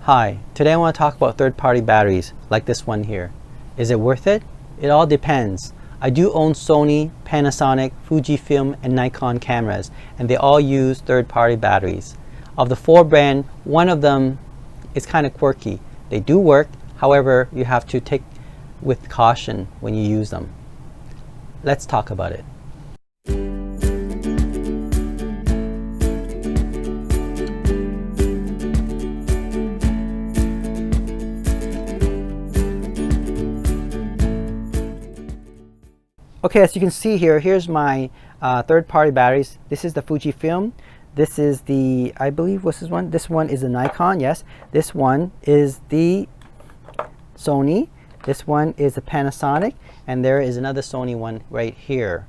Hi, today I want to talk about third-party batteries like this one here. Is it worth it? It all depends. I do own Sony, Panasonic, Fujifilm and Nikon cameras, and they all use third-party batteries. Of the 4 brands, one of them is kind of quirky. They do work, however, you have to take with caution when you use them. Let's talk about it. Okay, as you can see here, here's my third-party batteries. This is the Fujifilm. This is the, I believe, what's this one? This one is the Nikon, yes. This one is the Sony. This one is the Panasonic. And there is another Sony one right here.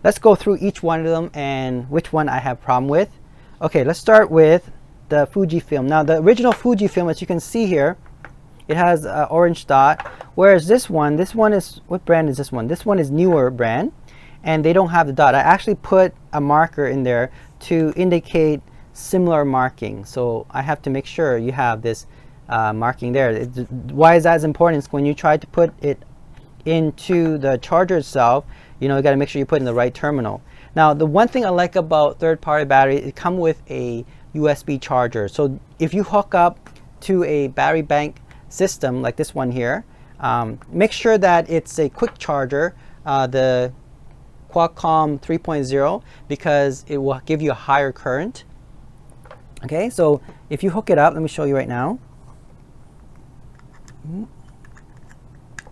Let's go through each one of them and which one I have problem with. Okay, let's start with the Fujifilm. Now, the original Fujifilm, as you can see here, it has an orange dot, whereas this one is, what brand is this one? This one is Neewer brand, and they don't have the dot. I actually put a marker in there to indicate similar marking. So I have to make sure you have this marking there. Why is that as important? Is when you try to put it into the charger itself, you got to make sure you put it in the right terminal. Now, the one thing I like about third-party battery, it comes with a USB charger. So if you hook up to a battery bank system like this one here, make sure that it's a quick charger, the Qualcomm 3.0, because it will give you a higher current. Okay, so if you hook it up, let me show you right now,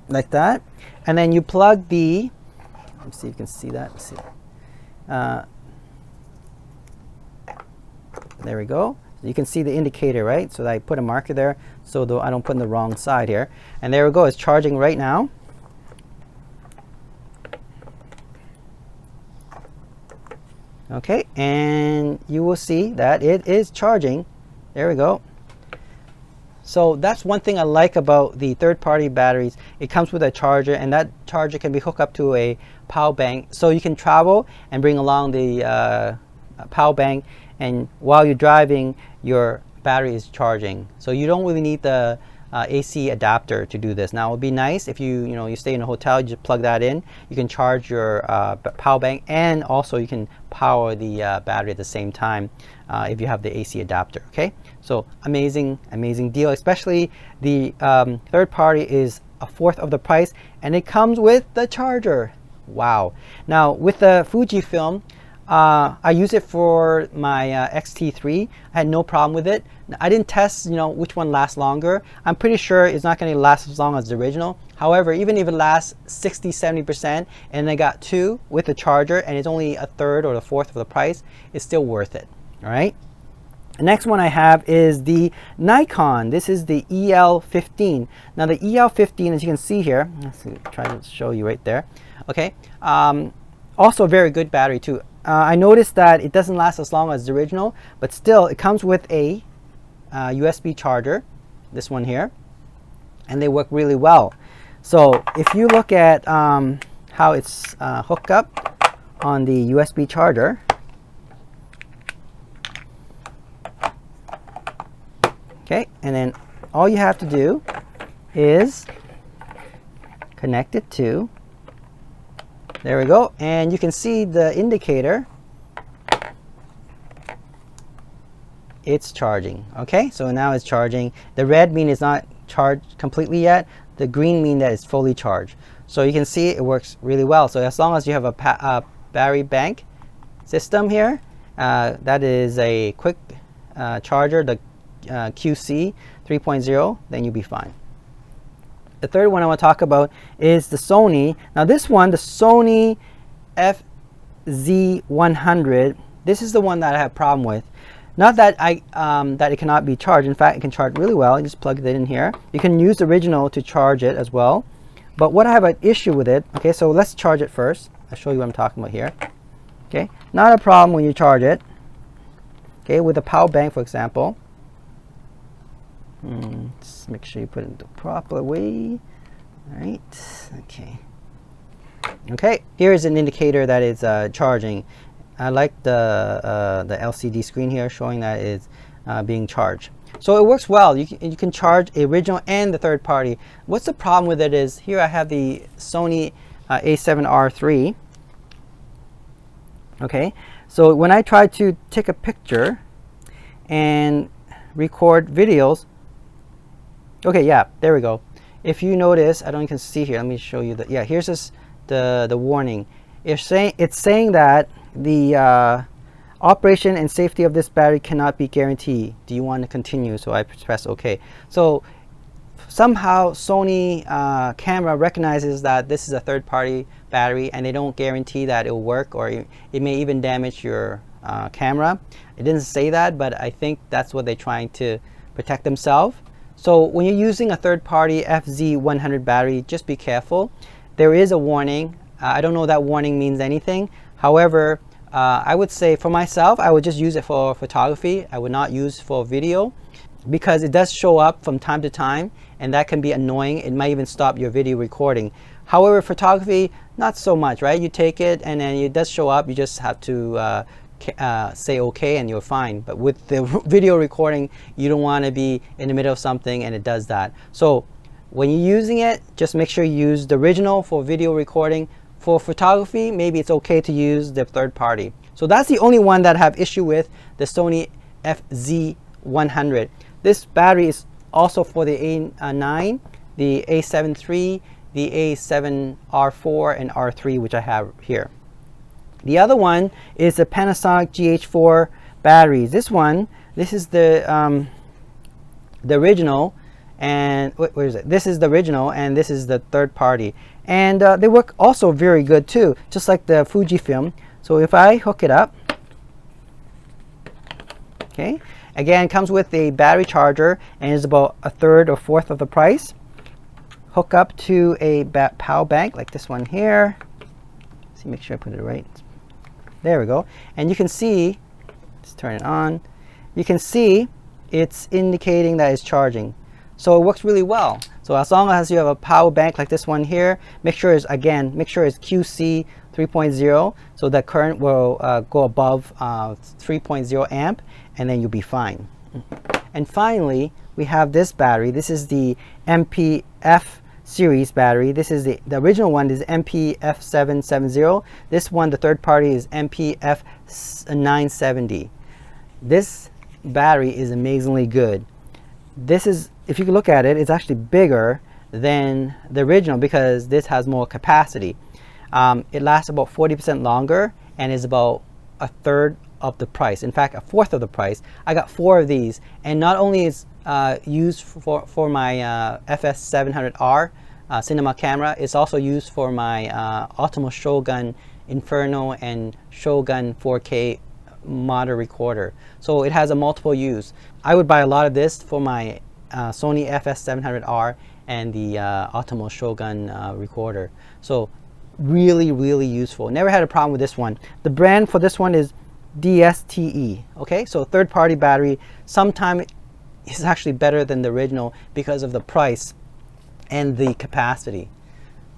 like that, and then you plug the, let me see if you can see that. Let's see. There we go. You can see the indicator, right? So I put a marker there so I don't put in the wrong side here. And there we go, it's charging right now. Okay, and you will see that it is charging. There we go. So that's one thing I like about the third-party batteries. It comes with a charger, and that charger can be hooked up to a power bank. So you can travel and bring along the power bank, and while you're driving, your battery is charging. So you don't really need the AC adapter to do this. Now, it would be nice if you stay in a hotel, you just plug that in. You can charge your power bank, and also you can power the battery at the same time if you have the AC adapter. Okay, so amazing deal. Especially the third party is 1/4 of the price, and it comes with the charger. Wow. Now, with the Fujifilm, I use it for my X-T3. I had no problem with it. I didn't test, which one lasts longer. I'm pretty sure it's not going to last as long as the original. However, even if it lasts 60–70%, and I got 2 with the charger, and it's only 1/3 or 1/4 of the price, it's still worth it. All right. The next one I have is the Nikon. This is the EL15. Now, the EL15, as you can see here, let's see, try to show you right there. Okay. Also a very good battery too. I noticed that it doesn't last as long as the original, but still it comes with a USB charger, this one here, and they work really well. So if you look at how it's hooked up on the USB charger, okay, and then all you have to do is connect it to, there we go, and you can see the indicator. It's charging. Okay, so now it's charging. The red means it's not charged completely yet. The green means that it's fully charged. So you can see it works really well. So as long as you have a battery bank system here, that is a quick charger, the QC 3.0, then you'll be fine. The third one I want to talk about is the Sony. Now this one, the Sony FZ100, this is the one that I have a problem with. Not that that it cannot be charged. In fact, it can charge really well. You just plug it in here. You can use the original to charge it as well. But what I have an issue with it, okay, so let's charge it first. I'll show you what I'm talking about here. Okay, not a problem when you charge it. Okay, with a power bank, for example. Just make sure you put it the proper way. All right. Okay. Okay. Here is an indicator that is charging. I like the LCD screen here showing that it's being charged. So it works well. You can charge a original and the third party. What's the problem with it is, here I have the Sony a7R III. Okay, so when I try to take a picture and record videos, okay, yeah, there we go. If you notice, I don't know if you can see here, let me show you the, yeah, here's this, the warning. It's saying that the operation and safety of this battery cannot be guaranteed. Do you want to continue? So I press OK. So somehow Sony camera recognizes that this is a third-party battery, and they don't guarantee that it will work, or it may even damage your camera. It didn't say that, but I think that's what they're trying to protect themselves. So when you're using a third-party FZ100 battery, just be careful. There is a warning. I don't know that warning means anything. However, I would say for myself, I would just use it for photography. I would not use for video, because it does show up from time to time, and that can be annoying. It might even stop your video recording. However, photography, not so much, right? You take it and then it does show up. You just have to say OK and you're fine. But with the video recording, you don't want to be in the middle of something and it does that. So when you're using it, just make sure you use the original for video recording. For photography, maybe it's okay to use the third party. So that's the only one that I have issue with, the Sony FZ100. This battery is also for the A9, the A7 III, the A7R4 and R3, which I have here. The other one is the Panasonic GH4 batteries. This is the original, and where is it? This is the original, and this is the third party. And they work also very good too, just like the Fujifilm. So if I hook it up, okay, again, it comes with a battery charger and is about a third or fourth of the price. Hook up to a power bank like this one here. Let's see, make sure I put it right. There we go. And you can see, let's turn it on. You can see it's indicating that it's charging. So it works really well. So as long as you have a power bank like this one here, make sure it's QC 3.0, so that current will go above 3.0 amp, and then you'll be fine. And finally, we have this battery. This is the MPF series battery. This is the original one is MPF770. This one, the third party, is MPF970. This battery is amazingly good. This is, if you can look at it, it's actually bigger than the original because this has more capacity. It lasts about 40% longer and is about a third of the price. In fact, a fourth of the price. I got 4 of these, and not only is used for my FS700R cinema camera, it's also used for my Ultima Shogun Inferno and Shogun 4K model recorder. So it has a multiple use. I would buy a lot of this for my Sony FS700R and the Ultima Shogun recorder. So really, really useful. Never had a problem with this one. The brand for this one is DSTE. Okay, so third-party battery. Sometimes it's actually better than the original because of the price and the capacity.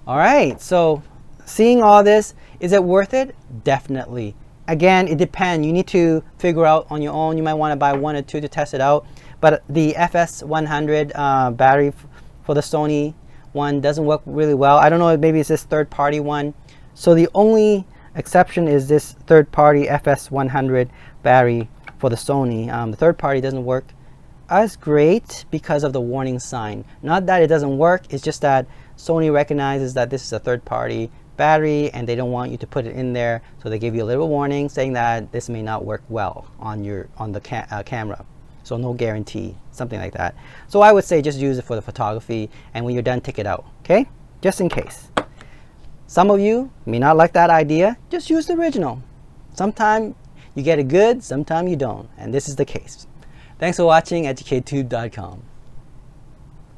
All right, so seeing all this, is it worth it? Definitely. Again, it depends. You need to figure out on your own. You might want to buy 1 or 2 to test it out. But the FS100 battery for the Sony one doesn't work really well. I don't know, maybe it's this third-party one. So the only exception is this third-party FS100 battery for the Sony. The third-party doesn't work as great because of the warning sign. Not that it doesn't work, it's just that Sony recognizes that this is a third-party battery and they don't want you to put it in there, so they give you a little warning saying that this may not work well on the camera. So no guarantee, something like that. So I would say just use it for the photography, and when you're done, take it out, okay? Just in case. Some of you may not like that idea. Just use the original. Sometimes you get it good, sometimes you don't, and this is the case. Thanks for watching EducateTube.com.